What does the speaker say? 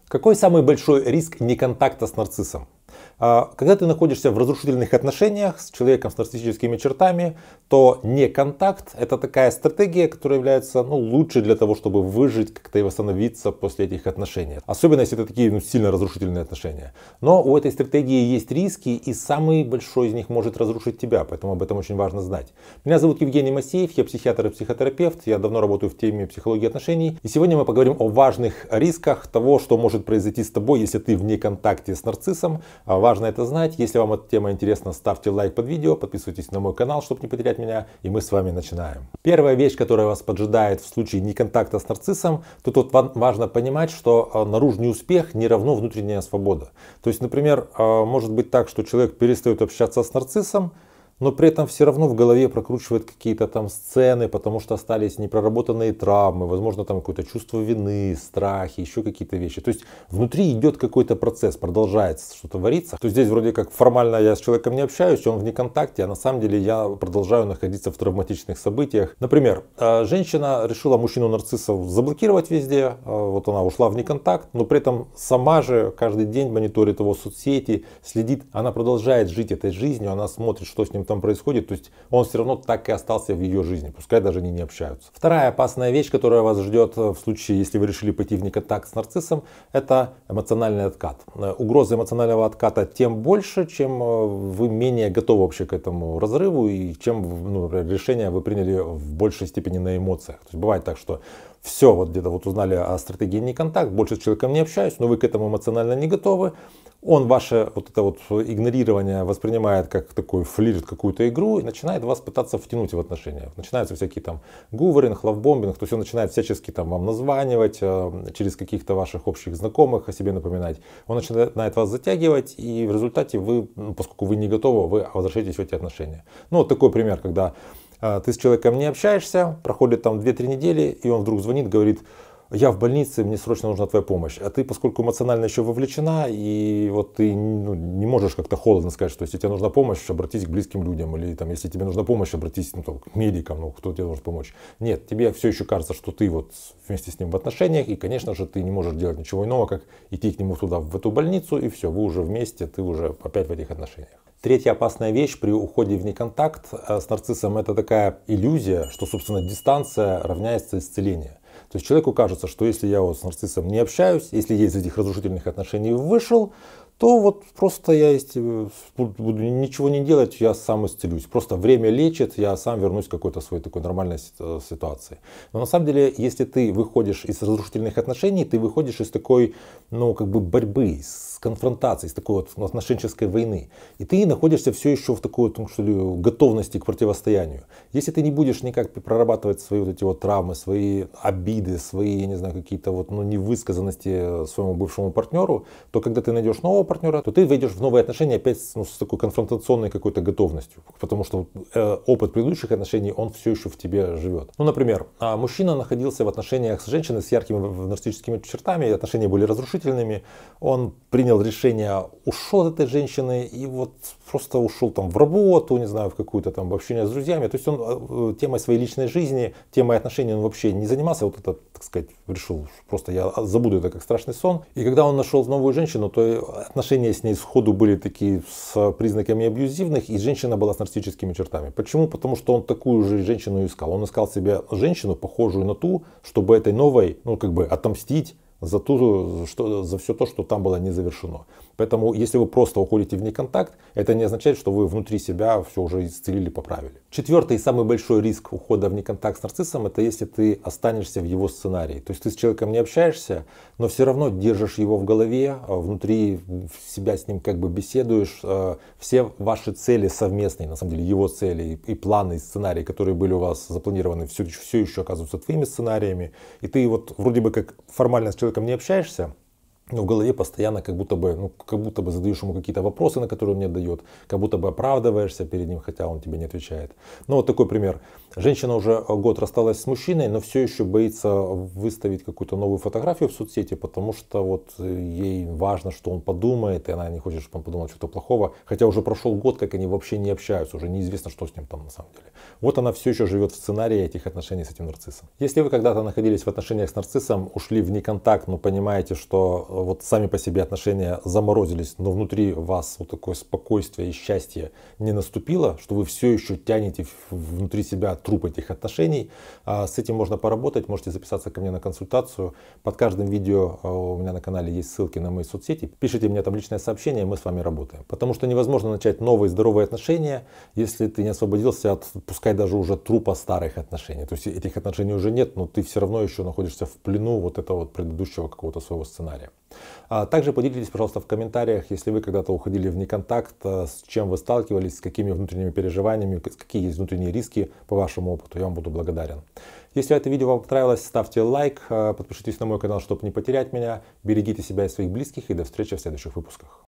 Какой самый большой риск неконтакта с нарциссом? Когда ты находишься в разрушительных отношениях с человеком с нарциссическими чертами, то неконтакт — это такая стратегия, которая является лучшей для того, чтобы выжить, как-то и восстановиться после этих отношений. Особенно если это такие сильно разрушительные отношения. Но у этой стратегии есть риски, и самый большой из них может разрушить тебя, поэтому об этом очень важно знать. Меня зовут Евгений Масеев, я психиатр и психотерапевт, я давно работаю в теме психологии отношений. И сегодня мы поговорим о важных рисках того, что может произойти с тобой, если ты в неконтакте с нарциссом. Важно это знать. Если вам эта тема интересна, ставьте лайк под видео, подписывайтесь на мой канал, чтобы не потерять меня, и мы с вами начинаем. Первая вещь, которая вас поджидает в случае неконтакта с нарциссом, тут важно понимать, что наружный успех не равно внутренняя свобода. То есть, например, может быть так, что человек перестает общаться с нарциссом, но при этом все равно в голове прокручивает какие-то там сцены, потому что остались непроработанные травмы, возможно, там какое-то чувство вины, страхи, еще какие-то вещи. То есть внутри идет какой-то процесс, продолжается что-то вариться. То есть здесь вроде как формально я с человеком не общаюсь, он в неконтакте, а на самом деле я продолжаю находиться в травматичных событиях. Например, женщина решила мужчину-нарцисса заблокировать везде, вот она ушла в неконтакт, но при этом сама же каждый день мониторит его соцсети, следит, она продолжает жить этой жизнью, она смотрит, что с ним там происходит, то есть он все равно так и остался в ее жизни, пускай даже они не общаются. Вторая опасная вещь, которая вас ждет в случае, если вы решили пойти в неконтакт с нарциссом, это эмоциональный откат. Угроза эмоционального отката тем больше, чем вы менее готовы вообще к этому разрыву и чем решение вы приняли в большей степени на эмоциях. То есть бывает так, что все, вот где-то вот узнали о стратегии неконтакт, больше с человеком не общаюсь, но вы к этому эмоционально не готовы. Он ваше вот это вот игнорирование воспринимает как такой флирт, какую-то игру и начинает вас пытаться втянуть в отношения. Начинаются всякие там гуверинг, лавбомбинг, то есть он начинает всячески там вам названивать, через каких-то ваших общих знакомых о себе напоминать. Он начинает вас затягивать, и в результате вы, поскольку вы не готовы, вы возвращаетесь в эти отношения. Ну вот такой пример, когда ты с человеком не общаешься, проходит там 2-3 недели, и он вдруг звонит, говорит: я в больнице, мне срочно нужна твоя помощь. А ты, поскольку эмоционально еще вовлечена, и вот ты не можешь как-то холодно сказать, что если тебе нужна помощь, обратись к близким людям. Или там, если тебе нужна помощь, обратись к медикам, кто тебе может помочь. Нет, тебе все еще кажется, что ты вот вместе с ним в отношениях, и, конечно же, ты не можешь делать ничего иного, как идти к нему туда, в эту больницу, и все, вы уже вместе, ты уже опять в этих отношениях. Третья опасная вещь при уходе в неконтакт с нарциссом — это такая иллюзия, что, собственно, дистанция равняется исцелению. То есть человеку кажется, что если я вот с нарциссом не общаюсь, если я из этих разрушительных отношений вышел, то вот просто я буду ничего не делать, я сам исцелюсь. Просто время лечит, я сам вернусь к какой-то своей такой нормальной ситуации. Но на самом деле, если ты выходишь из разрушительных отношений, ты выходишь из такой, борьбы, с конфронтацией, с такой вот отношенческой войны. И ты находишься все еще в такой готовности к противостоянию. Если ты не будешь никак прорабатывать свои вот эти вот травмы, свои обиды, свои, я не знаю, какие-то вот невысказанности своему бывшему партнеру, то когда ты найдешь нового партнера, то ты войдешь в новые отношения опять с такой конфронтационной какой-то готовностью. Потому что опыт предыдущих отношений, он все еще в тебе живет. Например, мужчина находился в отношениях с женщиной с яркими нарциссическими чертами, отношения были разрушительными, он принял решение, ушел от этой женщины и вот просто ушел там в работу, не знаю, в какую-то там общение с друзьями. То есть он темой своей личной жизни, темой отношений он вообще не занимался. Вот это, так сказать, решил, просто я забуду это как страшный сон. И когда он нашел новую женщину, то отношения с ней сходу были такие с признаками абьюзивных, и женщина была с нарциссическими чертами. Почему? Потому что он такую же женщину искал. Он искал себе женщину, похожую на ту, чтобы этой новой, отомстить за все то, что там было не завершено. Поэтому, если вы просто уходите в неконтакт, это не означает, что вы внутри себя все уже исцелили, поправили. Четвертый и самый большой риск ухода в неконтакт с нарциссом — это если ты останешься в его сценарии. То есть ты с человеком не общаешься, но все равно держишь его в голове, внутри себя с ним беседуешь. Все ваши цели совместные, на самом деле его цели и планы, и сценарии, которые были у вас запланированы, все еще оказываются твоими сценариями. И ты вот вроде бы как формально с человеком не общаешься, но в голове постоянно как будто бы задаешь ему какие-то вопросы, на которые он не отдает, как будто бы оправдываешься перед ним, хотя он тебе не отвечает. Вот такой пример. Женщина уже год рассталась с мужчиной, но все еще боится выставить какую-то новую фотографию в соцсети, потому что вот ей важно, что он подумает, и она не хочет, чтобы он подумал что-то плохого, хотя уже прошел год, как они вообще не общаются, уже неизвестно, что с ним там на самом деле. Вот она все еще живет в сценарии этих отношений с этим нарциссом. Если вы когда-то находились в отношениях с нарциссом, ушли в неконтакт, но понимаете, что вот сами по себе отношения заморозились, но внутри вас вот такое спокойствие и счастье не наступило, что вы все еще тянете внутри себя труп этих отношений, с этим можно поработать, можете записаться ко мне на консультацию. Под каждым видео у меня на канале есть ссылки на мои соцсети. Пишите мне там личное сообщение, и мы с вами работаем. Потому что невозможно начать новые здоровые отношения, если ты не освободился от, пускай даже уже трупа старых отношений. То есть этих отношений уже нет, но ты все равно еще находишься в плену вот этого вот предыдущего какого-то своего сценария. Также поделитесь, пожалуйста, в комментариях, если вы когда-то уходили в неконтакт, с чем вы сталкивались, с какими внутренними переживаниями, какие есть внутренние риски по вашему опыту. Я вам буду благодарен. Если это видео вам понравилось, ставьте лайк, подпишитесь на мой канал, чтобы не потерять меня. Берегите себя и своих близких, и до встречи в следующих выпусках.